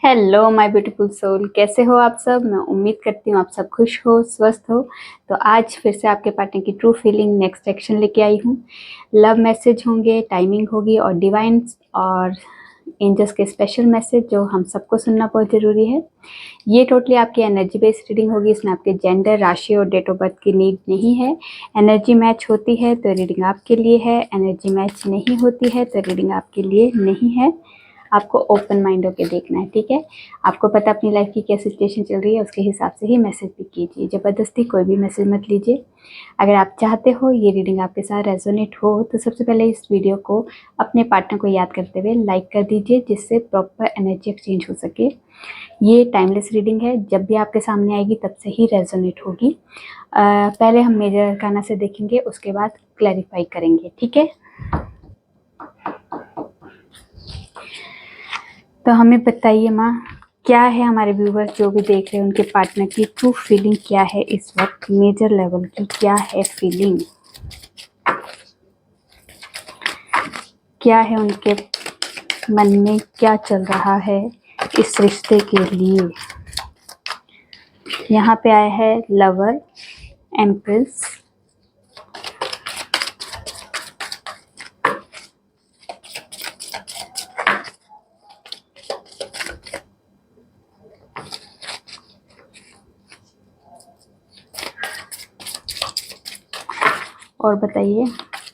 Hello my beautiful soul, कैसे हो आप सब। मैं उम्मीद करती हूँ आप सब खुश हो, स्वस्थ हो। तो आज फिर से आपके पार्टनर की ट्रू फीलिंग नेक्स्ट एक्शन लेके आई हूँ। लव मैसेज होंगे, टाइमिंग होगी और डिवाइन और एंजल्स के स्पेशल मैसेज जो हम सबको सुनना बहुत ज़रूरी है। ये टोटली आपकी एनर्जी बेस्ड रीडिंग होगी। इसमें आपके जेंडर, राशि और डेट ऑफ बर्थ की नीड नहीं है। एनर्जी मैच होती है तो रीडिंग आपके लिए है, एनर्जी मैच नहीं होती है तो रीडिंग आपके लिए नहीं है। आपको ओपन माइंड होकर देखना है, ठीक है। आपको पता अपनी लाइफ की क्या सिचुएशन चल रही है, उसके हिसाब से ही मैसेज भी कीजिए। ज़बरदस्ती कोई भी मैसेज मत लीजिए। अगर आप चाहते हो ये रीडिंग आपके साथ रेजोनेट हो तो सबसे पहले इस वीडियो को अपने पार्टनर को याद करते हुए लाइक कर दीजिए, जिससे प्रॉपर एनर्जी एक्सचेंज हो सके। ये टाइमलेस रीडिंग है, जब भी आपके सामने आएगी तब से ही रेजोनेट होगी। पहले हम मेजर अरकाना से देखेंगे, उसके बाद क्लैरिफाई करेंगे, ठीक है। तो हमें बताइए माँ, क्या है हमारे व्यूवर्स जो भी देख रहे हैं उनके पार्टनर की ट्रू फीलिंग क्या है इस वक्त, मेजर लेवल की क्या है फीलिंग, क्या है उनके मन में, क्या चल रहा है इस रिश्ते के लिए। यहाँ पे आया है लवर, एम्प्रेस, और बताइए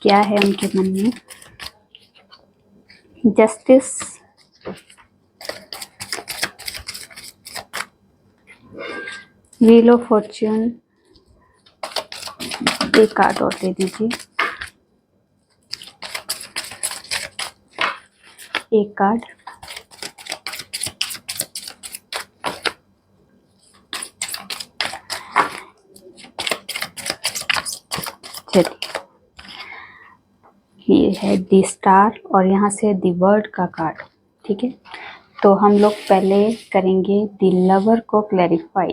क्या है उनके मन में। जस्टिस, व्हील ऑफ फॉर्च्यून, एक कार्ड और दे दीजिए, एक कार्ड, चलिए ये है दी स्टार और यहाँ से दी वर्ड का कार्ड, ठीक है। तो हम लोग पहले करेंगे दी लवर को क्लैरिफाई,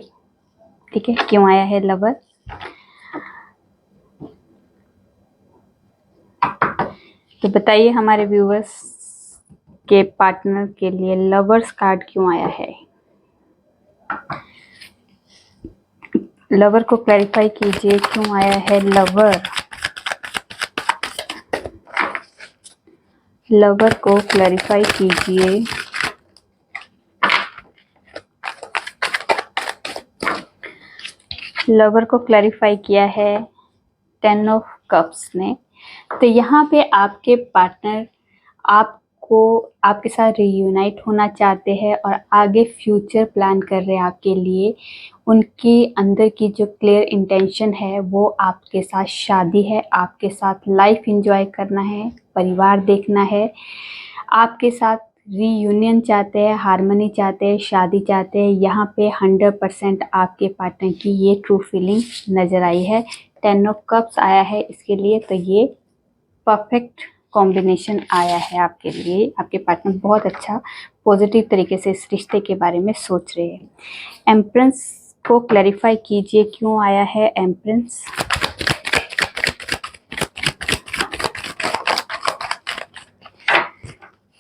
ठीक है। क्यों आया है लवर, तो बताइए हमारे व्यूवर्स के पार्टनर के लिए लवर्स कार्ड क्यों आया है। लवर को क्लैरिफाई कीजिए, क्यों आया है लवर। लवर को क्लैरिफाई कीजिए। लवर को क्लैरिफाई किया है 10 ऑफ कप्स ने। तो यहाँ पे आपके पार्टनर आपको आपके साथ रियूनाइट होना चाहते हैं और आगे फ्यूचर प्लान कर रहे हैं आपके लिए। उनकी अंदर की जो क्लियर इंटेंशन है वो आपके साथ शादी है, आपके साथ लाइफ एंजॉय करना है, परिवार देखना है, आपके साथ रीयूनियन चाहते हैं, हार्मनी चाहते हैं, शादी चाहते हैं। यहाँ पे 100% आपके पार्टनर की ये ट्रू फीलिंग नज़र आई है। 10 ऑफ कप्स आया है इसके लिए, तो ये परफेक्ट कॉम्बिनेशन आया है आपके लिए। आपके पार्टनर बहुत अच्छा पॉजिटिव तरीके से इस रिश्ते के बारे में सोच रहे हैं। एम्प्रेंस को क्लैरिफाई कीजिए, क्यों आया है एम्प्रेंस।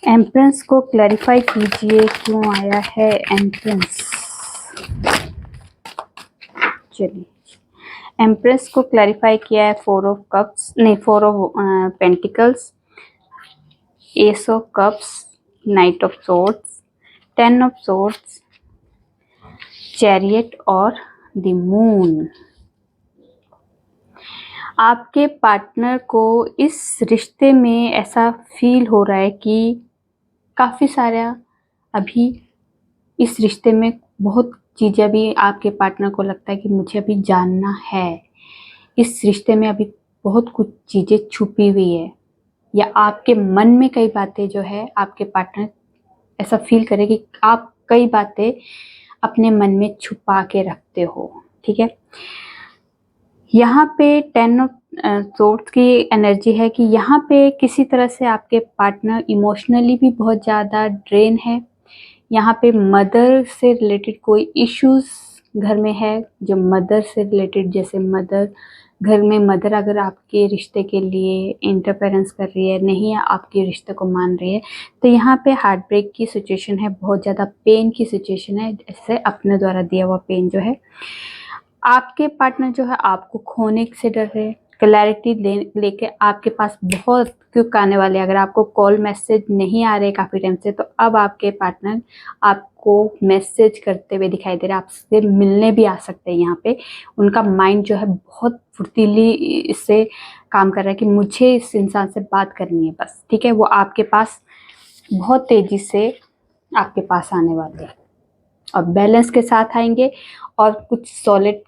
एम्प्रेंस को क्लैरिफाई कीजिए, क्यों आया है एम्प्रेंस। चलिए एम्प्रेस को क्लैरिफाई किया है 4 ऑफ कप्स, नहीं 4 of pentacles, S of cups, night of swords, 10 of swords, chariot और द मून। आपके पार्टनर को इस रिश्ते में ऐसा फील हो रहा है कि काफ़ी सारा अभी इस रिश्ते में बहुत चीज़ें अभी आपके पार्टनर को लगता है कि मुझे अभी जानना है। इस रिश्ते में अभी बहुत कुछ चीज़ें छुपी हुई है, या आपके मन में कई बातें जो है आपके पार्टनर ऐसा फील करे कि आप कई बातें अपने मन में छुपा के रखते हो, ठीक है। यहाँ पे 10 ऑफ सोर्ड्स की एनर्जी है कि यहाँ पे किसी तरह से आपके पार्टनर इमोशनली भी बहुत ज़्यादा ड्रेन है। यहाँ पे मदर से रिलेटेड कोई इश्यूज घर में है, जो मदर से रिलेटेड, जैसे मदर घर में मदर अगर आपके रिश्ते के लिए इंटरफेरेंस कर रही है, नहीं आपके रिश्ते को मान रही है, तो यहाँ पे हार्ट ब्रेक की सिचुएशन है, बहुत ज़्यादा पेन की सिचुएशन है, जैसे अपने द्वारा दिया हुआ पेन जो है। आपके पार्टनर जो है आपको खोने से डर रहे हैं, क्लैरिटी लेके आपके पास बहुत क्विक आने वाले। अगर आपको कॉल मैसेज नहीं आ रहे काफ़ी टाइम से, तो अब आपके पार्टनर आपको मैसेज करते हुए दिखाई दे रहे हैं, आपसे मिलने भी आ सकते हैं। यहाँ पे उनका माइंड जो है बहुत फुर्तीली इससे काम कर रहा है कि मुझे इस इंसान से बात करनी है बस, ठीक है। वो आपके पास बहुत तेज़ी से आपके पास आने वाले हैं और बैलेंस के साथ आएंगे और कुछ सॉलिड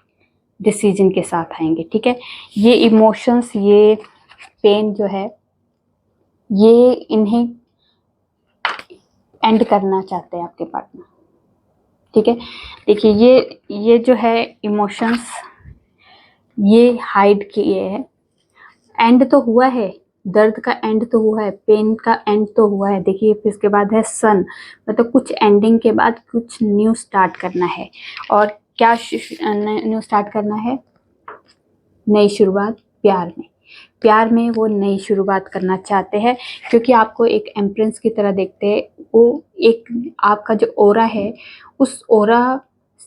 डिसीजन के साथ आएंगे, ठीक है। ये इमोशंस, ये पेन जो है, ये इन्हें एंड करना चाहते हैं आपके पार्टनर, ठीक है। देखिए ये जो है इमोशंस, ये हाइड किए है। एंड तो हुआ है, दर्द का एंड तो हुआ है, पेन का एंड तो हुआ है। देखिए फिर इसके बाद है सन, मतलब कुछ एंडिंग के बाद कुछ न्यू स्टार्ट करना है। और क्या न्यू स्टार्ट करना है? नई शुरुआत प्यार में वो नई शुरुआत करना चाहते हैं, क्योंकि आपको एक एम्प्रेंस की तरह देखते हैं। वो एक आपका जो ओरा है, उस ओरा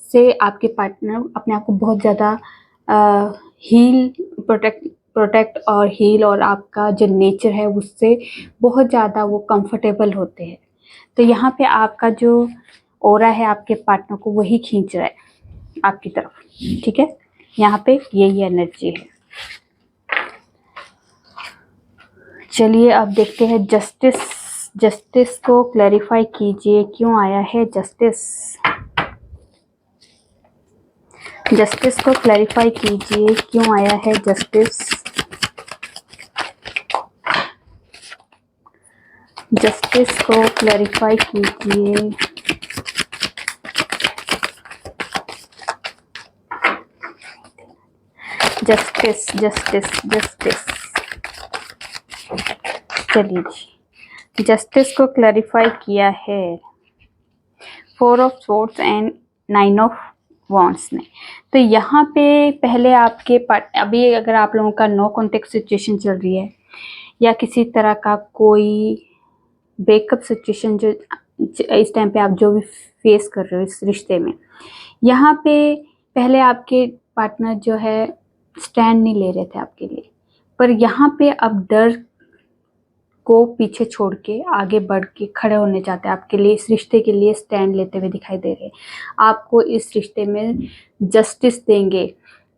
से आपके पार्टनर अपने आप को बहुत ज़्यादा हील, प्रोटेक्ट और हील, और आपका जो नेचर है उससे बहुत ज़्यादा वो कंफर्टेबल होते हैं। तो यहाँ पे आपका जो ओरा है आपके पार्टनर को वही खींच रहा है आपकी तरफ, ठीक है। यहाँ पे यही एनर्जी है। चलिए अब देखते हैं जस्टिस को क्लैरिफाई कीजिए, क्यों आया है जस्टिस को क्लैरिफाई कीजिए, क्यों आया है जस्टिस को क्लैरिफाई कीजिए। जस्टिस चलिए जी, जस्टिस को क्लैरिफाई किया है 4 of swords and 9 of wands ने। तो यहाँ पे पहले आपके अभी अगर आप लोगों का नो कॉन्टेक्ट सिचुएशन चल रही है, या किसी तरह का कोई ब्रेकअप सिचुएशन जो इस टाइम पे आप जो भी फेस कर रहे हो इस रिश्ते में, यहाँ पे पहले आपके पार्टनर जो है स्टैंड नहीं ले रहे थे आपके लिए, पर यहाँ पे अब डर को पीछे छोड़ के आगे बढ़ के खड़े होने चाहते हैं आपके लिए, इस रिश्ते के लिए स्टैंड लेते हुए दिखाई दे रहे हैं। आपको इस रिश्ते में जस्टिस देंगे।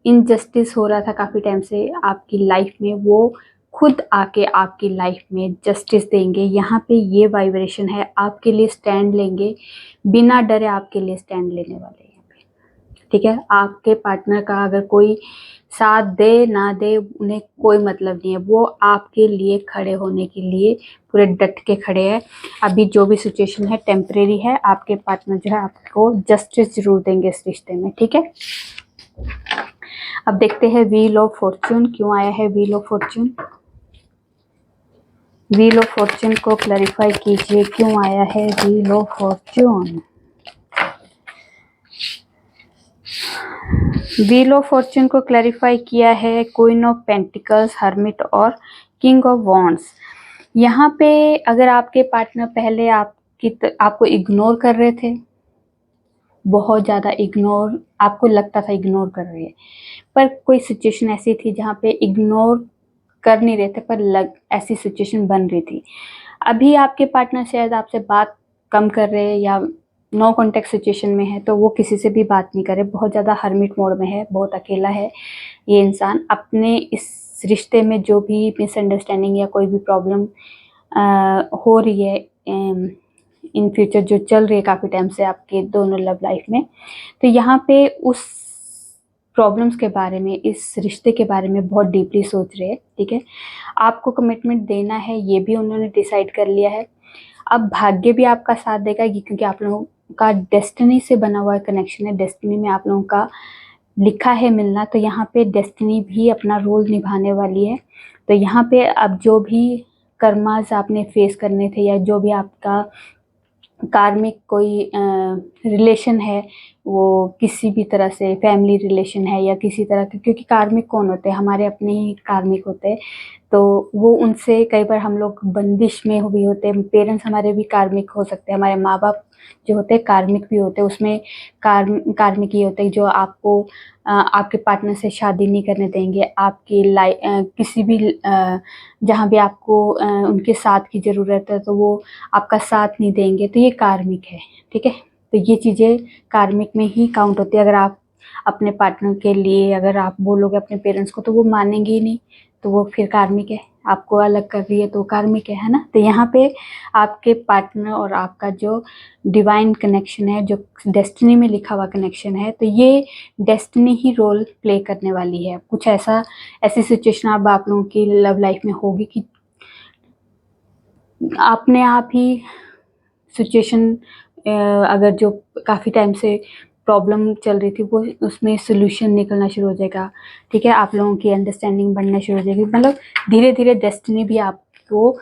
इनजस्टिस हो रहा था काफ़ी टाइम से आपकी लाइफ में, वो खुद आके आपकी लाइफ में जस्टिस देंगे। यहाँ पे ये वाइब्रेशन है, आपके लिए स्टैंड लेंगे, बिना डरे आपके लिए स्टैंड लेने वाले हैं यहाँ पे, ठीक है। आपके पार्टनर का अगर कोई साथ दे ना दे उन्हें कोई मतलब नहीं है, वो आपके लिए खड़े होने के लिए पूरे डट के खड़े हैं। अभी जो भी सिचुएशन है टेम्परेरी है, आपके पार्टनर जो है आपको जस्टिस जरूर देंगे इस रिश्ते में, ठीक है। अब देखते हैं व्हील ऑफ फॉर्च्यून, क्यों आया है wheel of Fortune. Wheel of Fortune को क्लैरिफाई कीजिए, क्यों आया है wheel of Fortune. Wheel of Fortune को क्लैरिफाई किया है क्वीन ऑफ पेंटिकल्स, हर्मिट और किंग ऑफ वॉन्ड्स। यहाँ पे अगर आपके पार्टनर पहले आपको इग्नोर कर रहे थे, बहुत ज़्यादा इग्नोर, आपको लगता था इग्नोर कर रहे हैं, पर कोई सिचुएशन ऐसी थी जहाँ पे इग्नोर कर नहीं रहे थे, पर ऐसी सिचुएशन बन रही थी। अभी आपके पार्टनर शायद आपसे बात कम कर रहे हैं या नो कॉन्टेक्ट सिचुएशन में है, तो वो किसी से भी बात नहीं करे, बहुत ज़्यादा हर्मिट मोड में है, बहुत अकेला है ये इंसान। अपने इस रिश्ते में जो भी मिसअंडरस्टैंडिंग या कोई भी प्रॉब्लम हो रही है इन फ्यूचर, जो चल रही है काफ़ी टाइम से आपके दोनों लव लाइफ में, तो यहाँ पे उस प्रॉब्लम्स के बारे में, इस रिश्ते के बारे में बहुत डीपली सोच रहे हैं, ठीक है। आपको कमिटमेंट देना है ये भी उन्होंने डिसाइड कर लिया है। अब भाग्य भी आपका साथ देगा, क्योंकि आप लोगों का डेस्टिनी से बना हुआ कनेक्शन है, डेस्टिनी में आप लोगों का लिखा है मिलना, तो यहाँ पे डेस्टिनी भी अपना रोल निभाने वाली है। तो यहाँ पे अब जो भी कर्मास आपने फेस करने थे, या जो भी आपका कार्मिक कोई रिलेशन है, वो किसी भी तरह से फैमिली रिलेशन है या किसी तरह के, क्योंकि कार्मिक कौन होते हैं, हमारे अपने ही कार्मिक होते हैं। तो वो उनसे कई बार हम लोग बंदिश में भी होते हैं। पेरेंट्स हमारे भी कार्मिक हो सकते हैं, हमारे माँ बाप जो होते हैं कार्मिक भी होते हैं। उसमें कार्मिक ये होते हैं जो आपको आपके पार्टनर से शादी नहीं करने देंगे, आपकी किसी भी जहाँ भी आपको उनके साथ की ज़रूरत है तो वो आपका साथ नहीं देंगे, तो ये कार्मिक है। ठीक है, तो ये चीज़ें कार्मिक में ही काउंट होती है। अगर आप अपने पार्टनर के लिए अगर आप बोलोगे अपने पेरेंट्स को तो वो मानेंगे ही नहीं, तो वो फिर कार्मिक है। आपको अलग कर रही है तो कार्मिक है ना। तो यहाँ पे आपके पार्टनर और आपका जो डिवाइन कनेक्शन है, जो डेस्टिनी में लिखा हुआ कनेक्शन है, तो ये डेस्टिनी ही रोल प्ले करने वाली है। कुछ ऐसी सिचुएशन अब आप लोगों की लव लाइफ में होगी कि अपने आप ही सिचुएशन, अगर जो काफ़ी टाइम से प्रॉब्लम चल रही थी वो उसमें सोल्यूशन निकलना शुरू हो जाएगा। ठीक है, आप लोगों की अंडरस्टैंडिंग बढ़ना शुरू हो जाएगी। मतलब धीरे धीरे डेस्टिनी भी आपको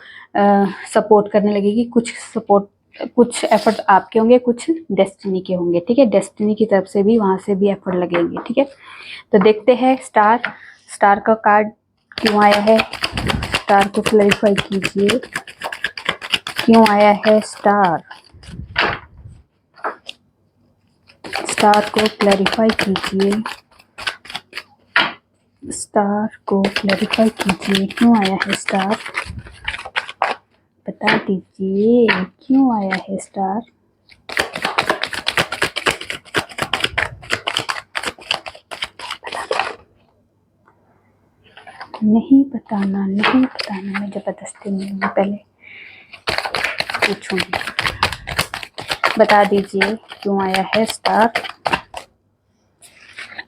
सपोर्ट करने लगेगी। कुछ एफर्ट आपके होंगे, कुछ डेस्टिनी के होंगे। ठीक है, डेस्टिनी की तरफ से भी वहाँ से भी एफर्ट लगेंगे। ठीक है, तो देखते हैं स्टार का कार्ड क्यों आया है। स्टार को क्लैरिफाई कीजिए, क्यों आया है स्टार। स्टार को क्लैरिफाई कीजिए, स्टार को क्लैरिफाई कीजिए, क्यों आया है स्टार, बता दीजिए क्यों आया है स्टार। नहीं बताना, मैं जबरदस्ती नहीं, पहले पूछूंगी। बता दीजिए क्यों आया है स्टार।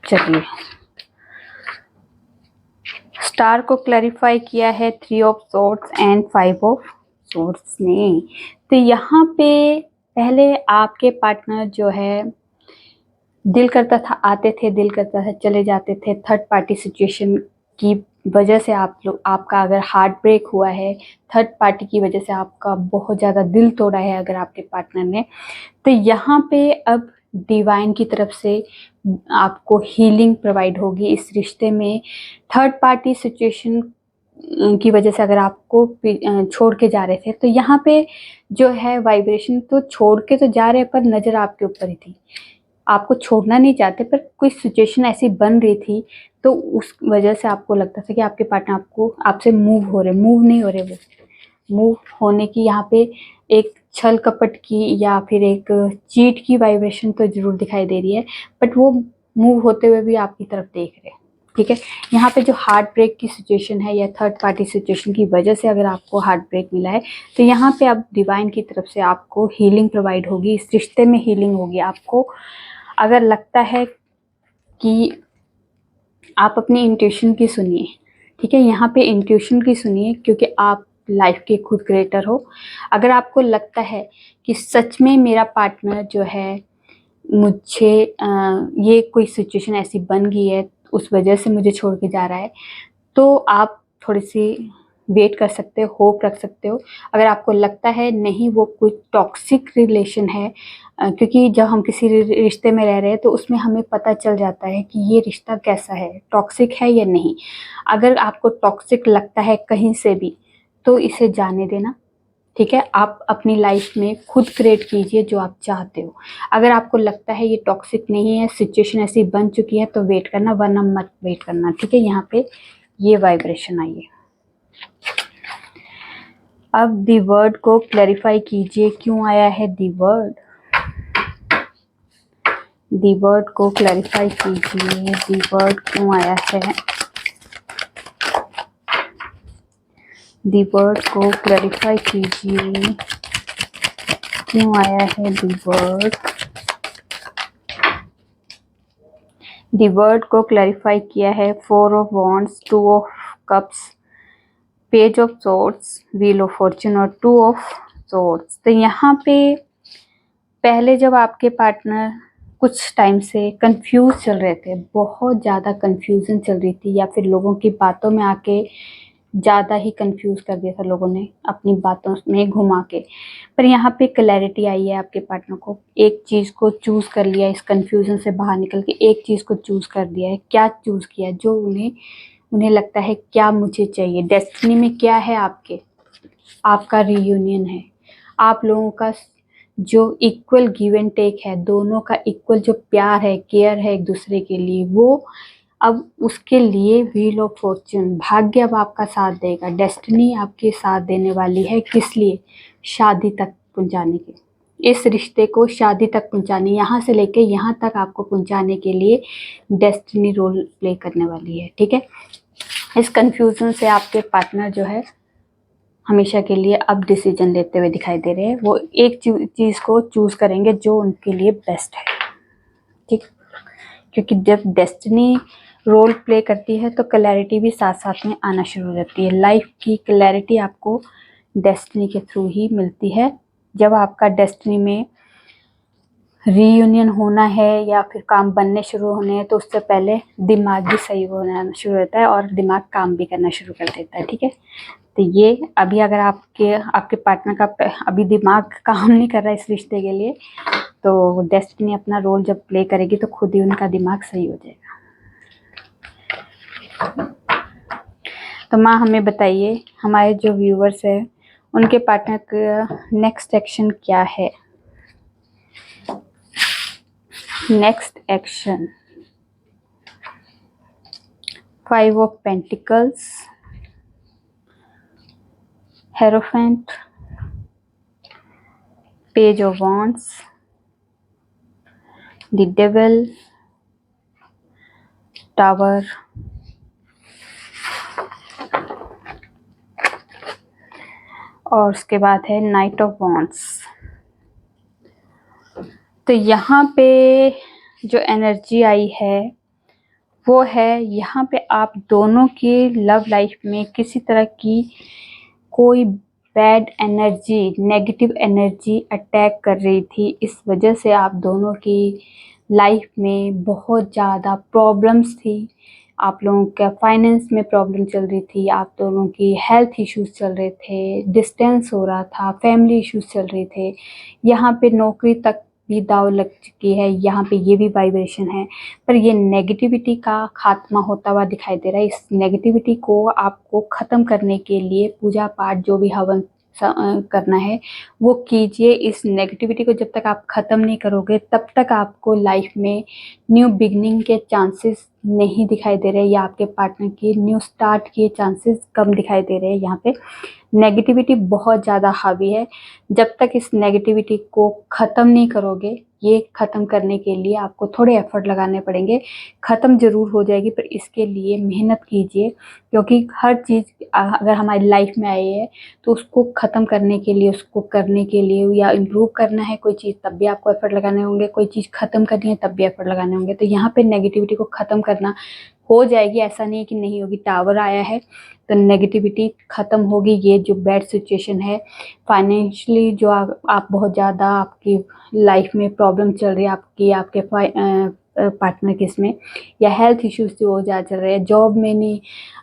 चलिए, स्टार को क्लैरिफाई किया है 3 of swords and 5 of swords ने। तो यहाँ पे पहले आपके पार्टनर जो है दिल करता था आते थे, दिल करता था चले जाते थे। थर्ड पार्टी सिचुएशन की वजह से आपका अगर हार्ट ब्रेक हुआ है, थर्ड पार्टी की वजह से आपका बहुत ज़्यादा दिल तोड़ा है अगर आपके पार्टनर ने, तो यहाँ पे अब डिवाइन की तरफ से आपको हीलिंग प्रोवाइड होगी इस रिश्ते में। थर्ड पार्टी सिचुएशन की वजह से अगर आपको छोड़ के जा रहे थे, तो यहाँ पे जो है वाइब्रेशन तो छोड़ के तो जा रहे पर नज़र आपके ऊपर ही थी। आपको छोड़ना नहीं चाहते पर कोई सिचुएशन ऐसी बन रही थी, तो उस वजह से आपको लगता था कि आपके पार्टनर आपसे मूव नहीं हो रहे। वो मूव होने की यहाँ पे एक छल कपट की या फिर एक चीट की वाइब्रेशन तो जरूर दिखाई दे रही है, बट वो मूव होते हुए भी आपकी तरफ देख रहे हैं। ठीक है, यहाँ पे जो हार्ट ब्रेक की सिचुएशन है या थर्ड पार्टी सिचुएशन की वजह से अगर आपको हार्ट ब्रेक मिला है, तो यहाँ पे अब डिवाइन की तरफ से आपको हीलिंग प्रोवाइड होगी, इस रिश्ते में हीलिंग होगी। आपको अगर लगता है कि आप अपनी इंट्यूशन की सुनिए। ठीक है, यहाँ पे इंट्यूशन की सुनिए क्योंकि आप लाइफ के खुद क्रिएटर हो। अगर आपको लगता है कि सच में मेरा पार्टनर जो है मुझे ये कोई सिचुएशन ऐसी बन गई है उस वजह से मुझे छोड़ के जा रहा है, तो आप थोड़ी सी वेट कर सकते हो, होप रख सकते हो। अगर आपको लगता है नहीं वो कोई टॉक्सिक रिलेशन है, क्योंकि जब हम किसी रिश्ते में रह रहे हैं तो उसमें हमें पता चल जाता है कि ये रिश्ता कैसा है, टॉक्सिक है या नहीं। अगर आपको टॉक्सिक लगता है कहीं से भी तो इसे जाने देना। ठीक है, आप अपनी लाइफ में खुद क्रिएट कीजिए जो आप चाहते हो। अगर आपको लगता है ये टॉक्सिक नहीं है, सिचुएशन ऐसी बन चुकी है, तो वेट करना, वरना मत वेट करना। ठीक है, यहाँ पे ये वाइब्रेशन आई है। अब दी वर्ड को क्लैरिफाई कीजिए, क्यों आया है दी वर्ड। दी वर्ड को क्लैरिफाई कीजिए, दी वर्ड क्यों आया है। दी वर्ड को क्लैरिफाई कीजिए, क्यों आया है दी वर्ड। दी वर्ड को क्लैरिफाई किया है 4 of wands, 2 of cups, page of swords, wheel of Fortune और 2 ऑफ सॉर्ड्स। तो यहाँ पे पहले जब आपके पार्टनर कुछ टाइम से कंफ्यूज चल रहे थे, बहुत ज़्यादा कंफ्यूजन चल रही थी, या फिर लोगों की बातों में आके ज़्यादा ही कंफ्यूज कर दिया था लोगों ने अपनी बातों में घुमा के। पर यहाँ पे क्लैरिटी आई है आपके पार्टनर को, एक चीज़ को चूज़ कर लिया, इस कंफ्यूजन से बाहर निकल के एक चीज़ को चूज़ कर दिया है। क्या चूज़ किया? जो उन्हें लगता है क्या मुझे चाहिए। डेस्टिनी में क्या है आपका रीयूनियन है। आप लोगों का जो इक्वल गिव एंड टेक है, दोनों का इक्वल जो प्यार है, केयर है एक दूसरे के लिए, वो अब उसके लिए व्हील ऑफ फॉर्च्यून, भाग्य अब आपका साथ देगा। डेस्टिनी आपके साथ देने वाली है। किस लिए? शादी तक पहुंचाने के, इस रिश्ते को शादी तक पहुंचाने, यहाँ से लेके यहाँ तक आपको पहुंचाने के लिए डेस्टिनी रोल प्ले करने वाली है। ठीक है, इस कंफ्यूजन से आपके पार्टनर जो है हमेशा के लिए अब डिसीजन लेते हुए दिखाई दे रहे हैं। वो एक चीज़ को चूज़ करेंगे जो उनके लिए बेस्ट है। ठीक, क्योंकि जब डेस्टिनी रोल प्ले करती है तो क्लैरिटी भी साथ साथ में आना शुरू हो जाती है। लाइफ की क्लैरिटी आपको डेस्टिनी के थ्रू ही मिलती है। जब आपका डेस्टिनी में रीयूनियन होना है या फिर काम बनने शुरू होने हैं तो उससे पहले दिमाग भी सही होना शुरू होता है और दिमाग काम भी करना शुरू कर देता है। ठीक है, तो ये अभी अगर आपके पार्टनर का अभी दिमाग काम नहीं कर रहा है इस रिश्ते के लिए, तो डेस्टिनी अपना रोल जब प्ले करेगी तो खुद ही उनका दिमाग सही हो जाएगा। तो माँ हमें बताइए, हमारे जो व्यूवर्स हैं उनके पार्टनर का नेक्स्ट एक्शन क्या है? Next action 5 of pentacles, hierophant, page of wands, the devil, tower, और उसके बाद है नाइट ऑफ वॉन्ड्स। तो यहाँ पे जो एनर्जी आई है वो है, यहाँ पे आप दोनों की लव लाइफ में किसी तरह की कोई bad energy, negative energy attack कर रही थी। इस वजह से आप दोनों की लाइफ में बहुत ज़्यादा प्रॉब्लम्स थी। आप लोगों का फाइनेंस में प्रॉब्लम चल रही थी, आप दोनों की हेल्थ इश्यूज चल रहे थे, डिस्टेंस हो रहा था, फैमिली इश्यूज चल रहे थे, यहाँ पे नौकरी तक भी दाव लग चुकी है, यहाँ पे ये भी वाइब्रेशन है। पर ये नेगेटिविटी का खात्मा होता हुआ दिखाई दे रहा है। इस नेगेटिविटी को आपको ख़त्म करने के लिए पूजा पाठ जो भी हवन करना है वो कीजिए। इस नेगेटिविटी को जब तक आप ख़त्म नहीं करोगे तब तक आपको लाइफ में न्यू बिगनिंग के चांसेस नहीं दिखाई दे रहे, या आपके पार्टनर की न्यू स्टार्ट के चांसेस कम दिखाई दे रहे हैं। यहाँ पे नेगेटिविटी बहुत ज़्यादा हावी है। जब तक इस नेगेटिविटी को ख़त्म नहीं करोगे, ये ख़त्म करने के लिए आपको थोड़े एफर्ट लगाने पड़ेंगे। ख़त्म ज़रूर हो जाएगी पर इसके लिए मेहनत कीजिए, क्योंकि हर चीज़ अगर हमारी लाइफ में आई है तो उसको ख़त्म करने के लिए, उसको करने के लिए या इम्प्रूव करना है कोई चीज़ तब भी आपको एफर्ट लगाने होंगे, कोई चीज़ ख़त्म करनी है तब भी एफर्ट लगाने होंगे। तो यहाँ पे नेगेटिविटी को ख़त्म करना हो जाएगी, ऐसा नहीं है कि नहीं होगी। टावर आया है तो नेगेटिविटी ख़त्म होगी। ये जो बैड सिचुएशन है फाइनेंशियली, जो आप बहुत ज़्यादा आपकी लाइफ में प्रॉब्लम चल रही है आपके पार्टनर के इसमें, या हेल्थ इश्यूज जो ज़्यादा चल रहे हैं, जॉब में नहीं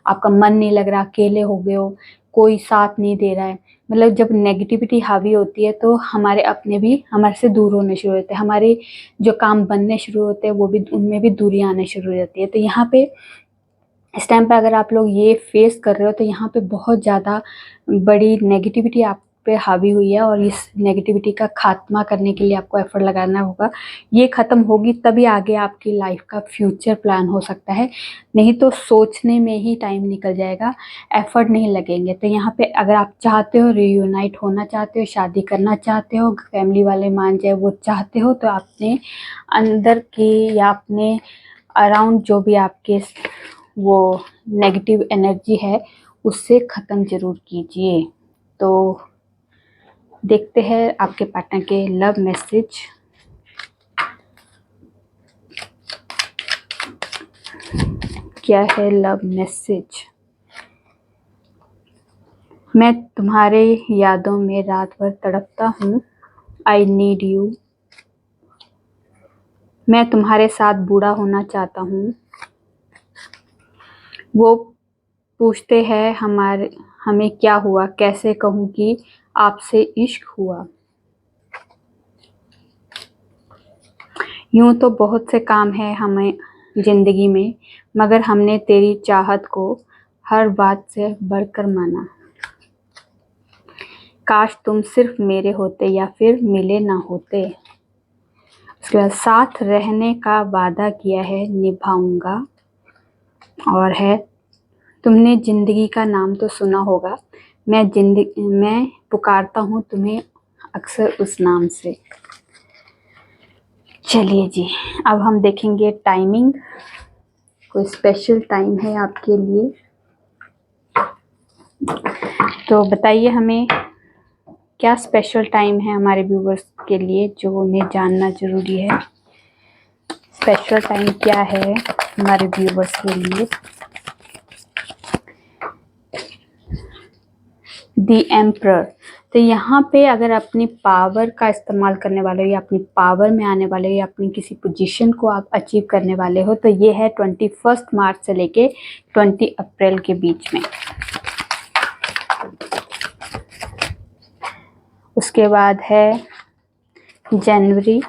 आपका मन नहीं लग रहा, अकेले हो गए हो, कोई साथ नहीं दे रहा है। मतलब जब नेगेटिविटी हावी होती है तो हमारे अपने भी हमारे से दूर होने शुरू होते हैं, हमारे जो काम बनने शुरू होते हैं वो भी, उनमें भी दूरियां आने शुरू हो जाती है। तो यहाँ पे इस टाइम पे अगर आप लोग ये फेस कर रहे हो तो यहाँ पे बहुत ज़्यादा बड़ी नेगेटिविटी आप पे हावी हुई है और इस नेगेटिविटी का खात्मा करने के लिए आपको एफर्ट लगाना होगा। ये ख़त्म होगी तभी आगे आपकी लाइफ का फ्यूचर प्लान हो सकता है, नहीं तो सोचने में ही टाइम निकल जाएगा, एफर्ट नहीं लगेंगे। तो यहाँ पे अगर आप चाहते हो, रीयूनाइट होना चाहते हो, शादी करना चाहते हो, फैमिली वाले मान जाए वो चाहते हो, तो अपने अंदर की या अपने अराउंड जो भी आपके वो नेगेटिव एनर्जी है उससे ख़त्म ज़रूर कीजिए। तो देखते हैं आपके पार्टनर के लव मैसेज। क्या है लव मैसेज? मैं तुम्हारे यादों में रात भर तड़पता हूँ, आई नीड यू। मैं तुम्हारे साथ बूढ़ा होना चाहता हूँ, वो पूछते हैं हमें क्या हुआ, कैसे कहूँ कि आपसे इश्क हुआ। यूं तो बहुत से काम हैं हमें जिंदगी में, मगर हमने तेरी चाहत को हर बात से बढ़कर माना। काश तुम सिर्फ मेरे होते या फिर मिले ना होते। उसके बाद साथ रहने का वादा किया है निभाऊंगा। और है तुमने जिंदगी का नाम तो सुना होगा, मैं पुकारता हूँ तुम्हें अक्सर उस नाम से। चलिए जी, अब हम देखेंगे टाइमिंग। कोई स्पेशल टाइम है आपके लिए तो बताइए हमें, क्या स्पेशल टाइम है हमारे व्यूवर्स के लिए जो उन्हें जानना जरूरी है। स्पेशल टाइम क्या है हमारे व्यूवर्स के लिए। द एम्परर, तो यहाँ पे अगर अपनी पावर का इस्तेमाल करने वाले हो या अपनी पावर में आने वाले हो या अपनी किसी पोजीशन को आप अचीव करने वाले हो तो ये है 21 मार्च से लेके 20 अप्रैल के बीच में। उसके बाद है जनवरी,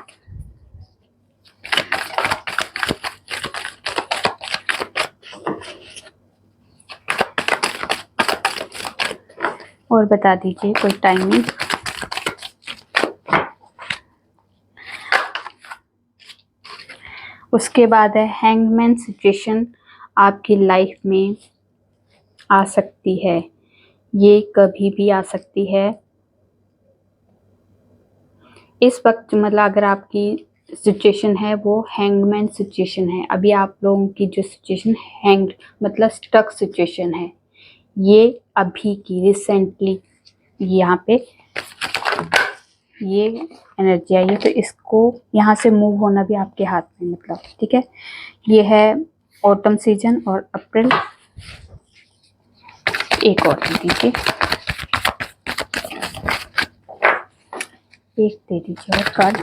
और बता दीजिए कोई टाइमिंग। उसके बाद है हैंगमैन सिचुएशन आपकी लाइफ में आ सकती है, ये कभी भी आ सकती है। इस वक्त मतलब अगर आपकी सिचुएशन है वो हैंगमैन सिचुएशन है, अभी आप लोगों की जो सिचुएशन हैंग्ड मतलब स्टक सिचुएशन है, ये अभी की रिसेंटली यहाँ पे ये एनर्जी आई है, तो इसको यहाँ से मूव होना भी आपके हाथ में मतलब ठीक है। ये है ऑटम सीजन और अप्रैल। एक और दे दीजिए, एक दे दीजिए और कार्ड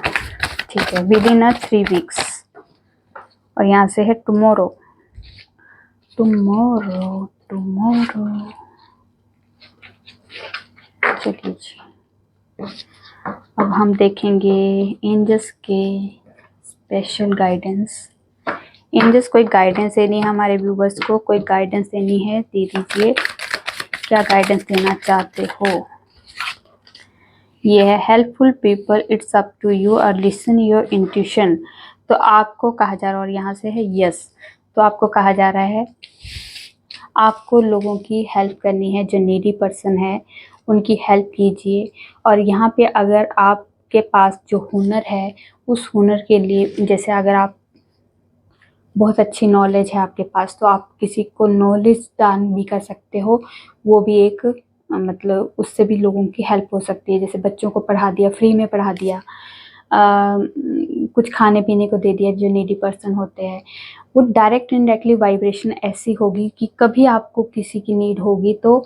ठीक है। विद इन 3 वीक्स, और यहाँ से है टुमारो, टुमारो टुमारो। चलिए अब हम देखेंगे एंजल्स के स्पेशल गाइडेंस। एंजल्स कोई गाइडेंस देनी है हमारे व्यूवर्स को, कोई गाइडेंस देनी है, दे दीजिए। क्या गाइडेंस देना चाहते हो। ये है helpful people, it's up to you और लिसन योर इंट्यूशन। तो आपको कहा जा रहा है, और यहाँ से है यस, तो आपको कहा जा रहा है आपको लोगों की हेल्प करनी है, जो नीडी पर्सन है उनकी हेल्प कीजिए। और यहाँ पे अगर आपके पास जो हुनर है उस हुनर के लिए, जैसे अगर आप बहुत अच्छी नॉलेज है आपके पास तो आप किसी को नॉलेज दान भी कर सकते हो, वो भी एक मतलब उससे भी लोगों की हेल्प हो सकती है। जैसे बच्चों को पढ़ा दिया, फ्री में पढ़ा दिया, कुछ खाने पीने को दे दिया जो नीडी पर्सन होते हैं। वो डायरेक्ट इनडायरेक्टली वाइब्रेशन ऐसी होगी कि कभी आपको किसी की नीड होगी तो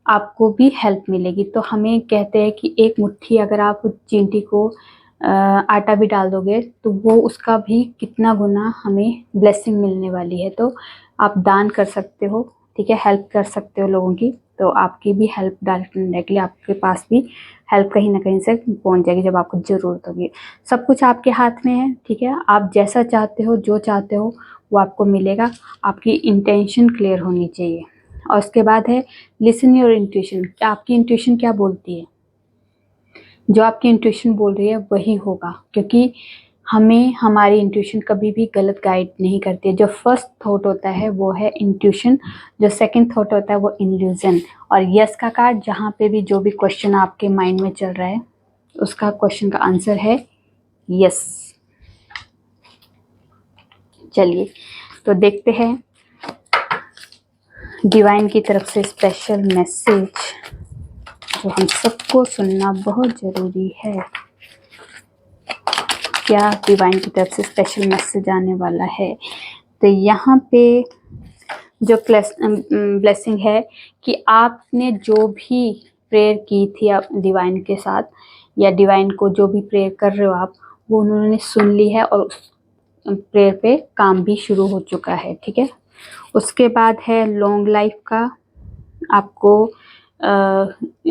आपको भी हेल्प मिलेगी। तो हमें कहते हैं कि एक मुट्ठी अगर आप चींटी को आटा भी डाल दोगे तो वो उसका भी कितना गुना हमें ब्लेसिंग मिलने वाली है। तो आप दान कर सकते हो, ठीक है, हेल्प कर सकते हो लोगों की, तो आपकी भी हेल्प डायरेक्ट इनडायरेक्टली आपके पास भी हेल्प कहीं ना कहीं से पहुंच जाएगी जब आपको ज़रूरत होगी। सब कुछ आपके हाथ में है, ठीक है, आप जैसा चाहते हो जो चाहते हो वो आपको मिलेगा। आपकी इंटेंशन क्लियर होनी चाहिए। और उसके बाद है लिसन योर इंट्यूशन, आपकी इंट्यूशन क्या बोलती है, जो आपकी इंट्यूशन बोल रही है वही होगा, क्योंकि हमें हमारी इंट्यूशन कभी भी गलत गाइड नहीं करती है। जो फर्स्ट थॉट होता है वो है इंट्यूशन, जो सेकंड थॉट होता है वो इल्यूजन। और यस का कार्ड, जहाँ पे भी जो भी क्वेश्चन आपके माइंड में चल रहा है उसका क्वेश्चन का आंसर है यस। चलिए तो देखते हैं डिवाइन की तरफ से स्पेशल मैसेज जो हम सबको सुनना बहुत ज़रूरी है। क्या डिवाइन की तरफ से स्पेशल मैसेज आने वाला है। तो यहाँ पे जो ब्लेसिंग है कि आपने जो भी प्रेयर की थी आप डिवाइन के साथ, या डिवाइन को जो भी प्रेयर कर रहे हो आप, वो उन्होंने सुन ली है और उस प्रेयर पे काम भी शुरू हो चुका है, ठीक है। उसके बाद है लॉन्ग लाइफ का आपको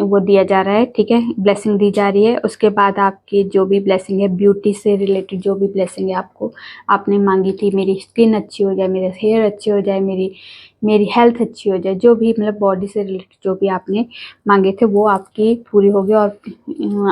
वो दिया जा रहा है, ठीक है, ब्लेसिंग दी जा रही है। उसके बाद आपकी जो भी ब्लेसिंग है, ब्यूटी से रिलेटेड जो भी ब्लेसिंग है आपको आपने मांगी थी, मेरी स्किन अच्छी हो जाए, मेरे हेयर अच्छे हो जाए, मेरी हेल्थ अच्छी हो जाए, जो भी मतलब बॉडी से रिलेटेड जो भी आपने मांगे थे वो आपकी पूरी होगी। और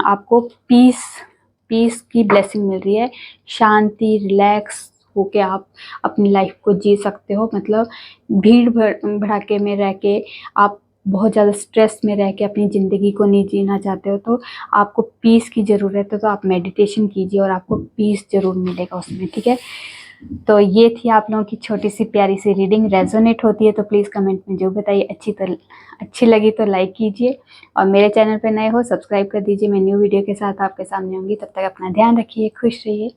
आपको पीस की ब्लेसिंग मिल रही है, शांति, रिलैक्स होके आप अपनी लाइफ को जी सकते हो। मतलब भीड़ भड़ाके में रह के आप बहुत ज़्यादा स्ट्रेस में रह के अपनी ज़िंदगी को नहीं जीना चाहते हो, तो आपको पीस की ज़रूरत है, तो आप मेडिटेशन कीजिए और आपको पीस ज़रूर मिलेगा उसमें, ठीक है। तो ये थी आप लोगों की छोटी सी प्यारी सी रीडिंग। रेजोनेट होती है तो प्लीज़ कमेंट में जो बताइए। अच्छी लगी तो लाइक कीजिए और मेरे चैनल पर नए हो सब्सक्राइब कर दीजिए। मैं न्यू वीडियो के साथ आपके सामने होंगी, तब तक अपना ध्यान रखिए, खुश रहिए।